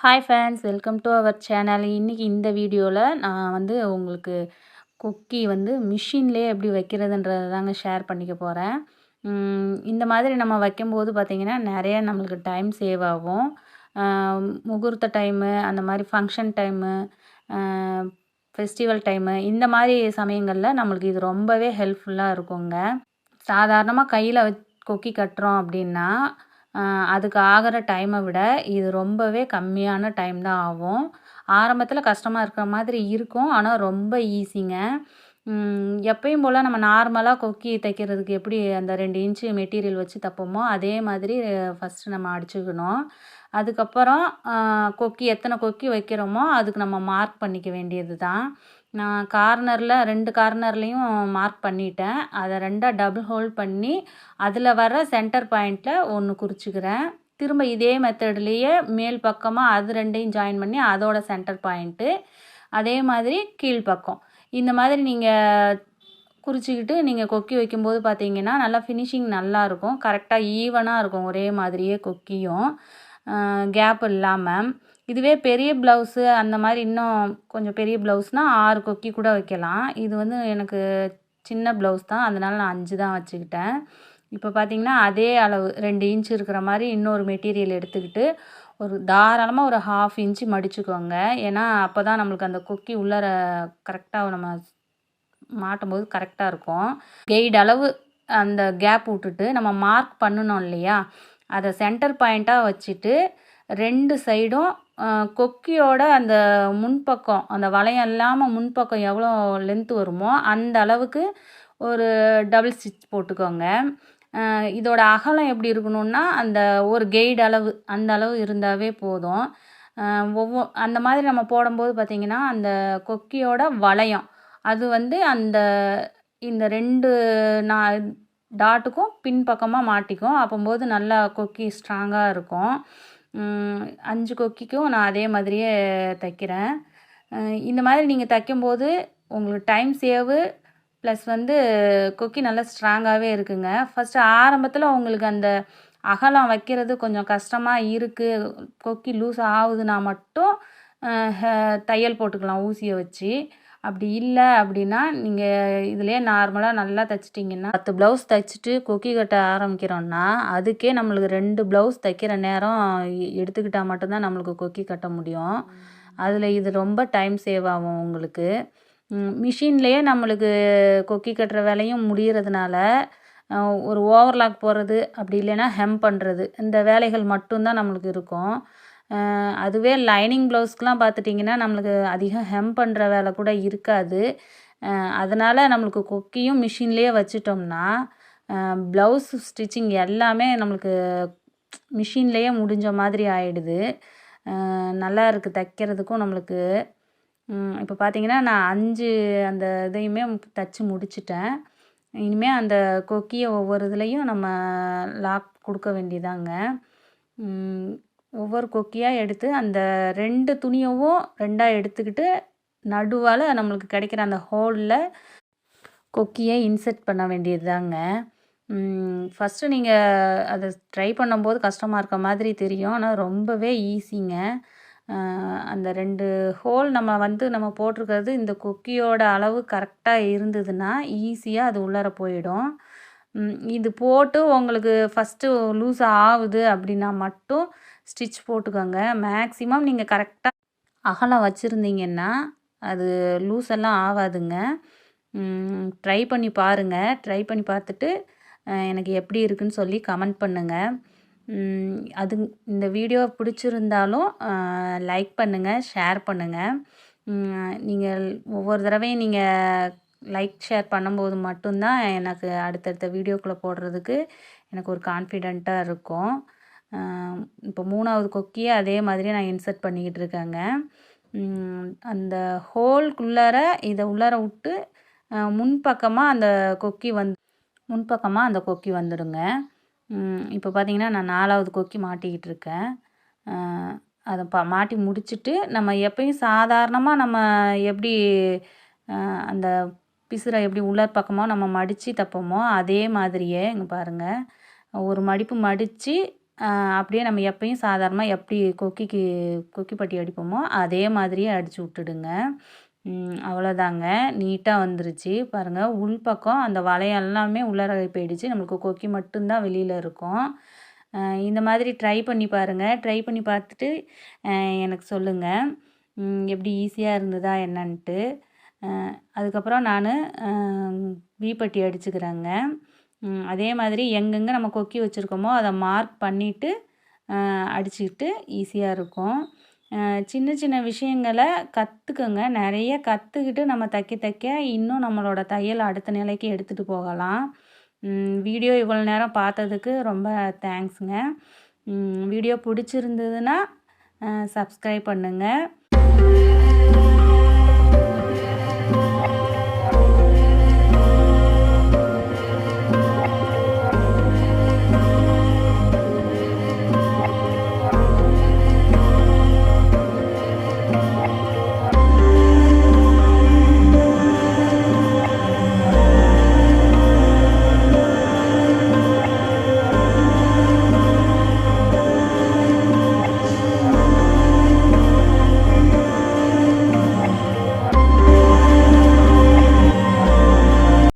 Hi friends, welcome to our channel. இன்றைக்கி இந்த வீடியோவில் நான் உங்களுக்கு கொக்கி மிஷின்லேயே எப்படி வைக்கிறதுன்றதை தாங்க ஷேர் பண்ணிக்க போகிறேன். இந்த மாதிரி நம்ம வைக்கும்போது பார்த்திங்கன்னா நிறைய நம்மளுக்கு டைம் சேவ் ஆகும். முகூர்த்த டைமு, அந்த மாதிரி ஃபங்க்ஷன் டைமு, ஃபெஸ்டிவல் டைமு, இந்த மாதிரி சமயங்களில் நம்மளுக்கு இது ரொம்பவே ஹெல்ப்ஃபுல்லாக இருக்குங்க. சாதாரணமாக கையில் கொக்கி கட்டுறோம் அப்படின்னா அதுக்கு ஆகிற டைமை விட இது ரொம்பவே கம்மியான டைம் தான் ஆகும். ஆரம்பத்தில் கஷ்டமாக இருக்கிற மாதிரி இருக்கும், ஆனால் ரொம்ப ஈஸிங்க. எப்பயும் போல் நம்ம நார்மலாக கொக்கி தைக்கிறதுக்கு எப்படி அந்த 2 இன்ச்சு மெட்டீரியல் வச்சு தைப்போமோ அதே மாதிரி ஃபஸ்ட்டு நம்ம அடிச்சுக்கணும். அதுக்கப்புறம் கொக்கி எத்தனை கொக்கி வைக்கிறோமோ அதுக்கு நம்ம மார்க் பண்ணிக்க வேண்டியது தான். நான் கார்னரில் 2 கார்னர்லேயும் மார்க் பண்ணிட்டேன். அதை 2ஆக டபுள் ஹோல்ட் பண்ணி அதில் வர சென்டர் பாயிண்ட்டில் ஒன்று குறிச்சிக்கிறேன். திரும்ப இதே மெத்தட்லேயே மேல் பக்கமாக அது 2ஐயும் ஜாயின் பண்ணி அதோட சென்டர் பாயிண்ட்டு, அதே மாதிரி கீழ்ப்பக்கம் இந்த மாதிரி நீங்கள் குறிச்சிக்கிட்டு நீங்கள் கொக்கி வைக்கும்போது பார்த்தீங்கன்னா நல்லா ஃபினிஷிங் நல்லாயிருக்கும். கரெக்டாக ஈவனாக இருக்கும், ஒரே மாதிரியே கொக்கியும் கேப் இல்லாமல். இதுவே பெரிய ப்ளவுஸு அந்த மாதிரி இன்னும் கொஞ்சம் பெரிய ப்ளவுஸ்னால் 6 கொக்கி கூட வைக்கலாம். இது எனக்கு சின்ன ப்ளவுஸ் தான், அதனால் நான் 5 தான் வச்சுக்கிட்டேன். இப்போ பார்த்திங்கன்னா அதே அளவு 2 இன்ச் இருக்கிற மாதிரி இன்னொரு மெட்டீரியல் எடுத்துக்கிட்டு ஒரு தாராளமாக ஒரு 1/2 இன்ச்சு மடிச்சுக்கோங்க. ஏன்னா அப்போ தான் நம்மளுக்கு அந்த கொக்கி உள்ளார கரெக்டாக நம்ம மாட்டும்போது கரெக்டாக இருக்கும். கெய்டு அளவு அந்த கேப் விட்டுட்டு நம்ம மார்க் பண்ணணும் இல்லையா, அதை சென்டர் பாயிண்ட்டாக வச்சுட்டு 2 சைடும் கொக்கியோட அந்த முன்பக்கம், அந்த வளையம் இல்லாமல் முன்பக்கம் எவ்வளோ லென்த்து வருமோ அந்த அளவுக்கு ஒரு டபுள் ஸ்டிச் போட்டுக்கோங்க. இதோட அகலம் எப்படி இருக்கணும்னா அந்த ஒரு கெய்டு அளவு, அந்த அளவு இருந்தாவே போதும். அந்த மாதிரி நம்ம போடும்போது பார்த்திங்கன்னா அந்த கொக்கியோட வளையம் அது அந்த இந்த 2 டாட்டுக்கும் பின்பக்கமாக மாட்டிக்கும். அப்போம்போது நல்லா கொக்கி ஸ்ட்ராங்காக இருக்கும். 5 கொக்கிக்கும் நான் அதே மாதிரியே தைக்கிறேன். இந்த மாதிரி நீங்கள் தைக்கும்போது உங்களுக்கு டைம் சேவு ப்ளஸ் கொக்கி நல்லா ஸ்ட்ராங்காகவே இருக்குங்க. ஃபஸ்ட்டு ஆரம்பத்தில் உங்களுக்கு அந்த அகலம் வைக்கிறது கொஞ்சம் கஷ்டமாக இருக்குது, கொக்கி லூஸ் ஆகுதுன்னா மட்டும் தையல் போட்டுக்கலாம் ஊசியை வச்சு. அப்படி இல்லை அப்படின்னா நீங்கள் இதிலே நார்மலாக நல்லா தைச்சிட்டிங்கன்னா 10 ப்ளவுஸ் தைச்சிட்டு கொக்கி கட்ட ஆரம்பிக்கிறோன்னா அதுக்கே நம்மளுக்கு 2 ப்ளவுஸ் தைக்கிற நேரம் எடுத்துக்கிட்டால் மட்டும்தான் நம்மளுக்கு கொக்கி கட்ட முடியும். அதில் இது ரொம்ப டைம் சேவ் ஆகும் உங்களுக்கு. மிஷின்லேயே நம்மளுக்கு கொக்கி கட்டுற வேலையும் முடிகிறதுனால ஒரு ஓவர்லாக் போடுறது, அப்படி இல்லைன்னா ஹெம் பண்ணுறது, இந்த வேலைகள் மட்டும்தான் நம்மளுக்கு இருக்கும். அதுவே லைனிங் ப்ளவுஸ்க்கெலாம் பார்த்துட்டிங்கன்னா நம்மளுக்கு அதிகம் ஹெம் பண்ணுற வேலை கூட இருக்காது. அதனால் நம்மளுக்கு கொக்கியும் மிஷின்லேயே வச்சிட்டோம்னா ப்ளவுஸ் ஸ்டிச்சிங் எல்லாமே நம்மளுக்கு மிஷின்லேயே முடிஞ்ச மாதிரி ஆகிடுது. நல்லா இருக்குது தைக்கிறதுக்கும் நம்மளுக்கு. இப்போ பார்த்திங்கன்னா நான் 5 அந்த இதையுமே தைச்சி முடிச்சிட்டேன். இனிமேல் அந்த கொக்கியை ஒவ்வொரு இதுலேயும் நம்ம லாக் கொடுக்க வேண்டியதாங்க. ஒவ்வொரு கொக்கியாக எடுத்து அந்த 2 துணியவும் 2ஆக எடுத்துக்கிட்டு நடுவால் நம்மளுக்கு கிடைக்கிற அந்த ஹோலில் கொக்கியை இன்செர்ட் பண்ண வேண்டியது தாங்க. ஃபஸ்ட்டு நீங்கள் அதை ட்ரை பண்ணும்போது கஷ்டமாக இருக்க மாதிரி தெரியும், ஆனால் ரொம்பவே ஈஸிங்க. அந்த 2 ஹோல் நம்ம போட்டிருக்கிறது இந்த கொக்கியோட அளவு கரெக்டாக இருந்ததுன்னா ஈஸியாக அது உள்ளார போயிடும். இது போட்டு உங்களுக்கு ஃபஸ்ட்டு லூஸ் ஆகுது அப்படின்னா மட்டும் ஸ்டிச் போட்டுக்கோங்க. மேக்ஸிமம் நீங்கள் கரெக்டாக அகலம் வச்சுருந்தீங்கன்னா அது லூஸ் எல்லாம் ஆகாதுங்க. ட்ரை பண்ணி பாருங்கள். ட்ரை பண்ணி பார்த்துட்டு எனக்கு எப்படி இருக்குன்னு சொல்லி கமெண்ட் பண்ணுங்கள். அது இந்த வீடியோ பிடிச்சிருந்தாலும் லைக் பண்ணுங்கள், ஷேர் பண்ணுங்கள். நீங்கள் ஒவ்வொரு தடவையும் நீங்கள் லைக் ஷேர் பண்ணும்போது மட்டும்தான் எனக்கு அடுத்தடுத்த வீடியோக்குள்ளே போடுறதுக்கு எனக்கு ஒரு கான்ஃபிடெண்ட்டாக இருக்கும். இப்போ 3வது கொக்கியை அதே மாதிரி நான் இன்செர்ட் பண்ணிக்கிட்டு இருக்கேங்க. அந்த ஹோல்குள்ளார இதை உள்ளார விட்டு முன்பக்கமாக அந்த கொக்கி வந்துடுங்க. இப்போ பார்த்திங்கன்னா நான் 4வது கொக்கி மாட்டிக்கிட்டு இருக்கேன். அதை மாட்டி முடிச்சுட்டு நம்ம எப்பயும் சாதாரணமாக நம்ம எப்படி அந்த பிசுரை எப்படி உள்ளார் பக்கமாக நம்ம மடித்து தைப்போமோ அதே மாதிரியே இங்கே பாருங்கள், ஒரு மடிப்பு மடித்து அப்படியே நம்ம எப்பயும் சாதாரணமாக எப்படி கொக்கி பட்டி அடிப்போமோ அதே மாதிரியே அடித்து விட்டுடுங்க. அவ்வளோதாங்க. நீட்டாக வந்துருச்சு பாருங்கள். உள்பக்கம் அந்த வளையம் எல்லாமே உள்ளார போயிடுச்சு. நம்மளுக்கு கொக்கி மட்டும்தான் வெளியில் இருக்கும். இந்த மாதிரி ட்ரை பண்ணி பாருங்கள். ட்ரை பண்ணி பார்த்துட்டு எனக்கு சொல்லுங்கள் எப்படி ஈஸியாக இருந்ததா என்னன்ட்டு. அதுக்கப்புறம் நான் வீப்பட்டி அடிச்சுக்கிறேங்க. அதே மாதிரி எங்கெங்கே நம்ம கொக்கி வச்சுருக்கோமோ அதை மார்க் பண்ணிவிட்டு அடிச்சுக்கிட்டு ஈஸியாக இருக்கும். சின்ன சின்ன விஷயங்களை கற்றுக்கங்க. நிறைய கற்றுக்கிட்டு நம்ம தைக்க இன்னும் நம்மளோட தையல் அடுத்த நிலைக்கு எடுத்துகிட்டு போகலாம். வீடியோ இவ்வளோ நேரம் பார்த்ததுக்கு ரொம்ப தேங்க்ஸுங்க. வீடியோ பிடிச்சிருந்ததுன்னா சப்ஸ்கிரைப் பண்ணுங்கள்.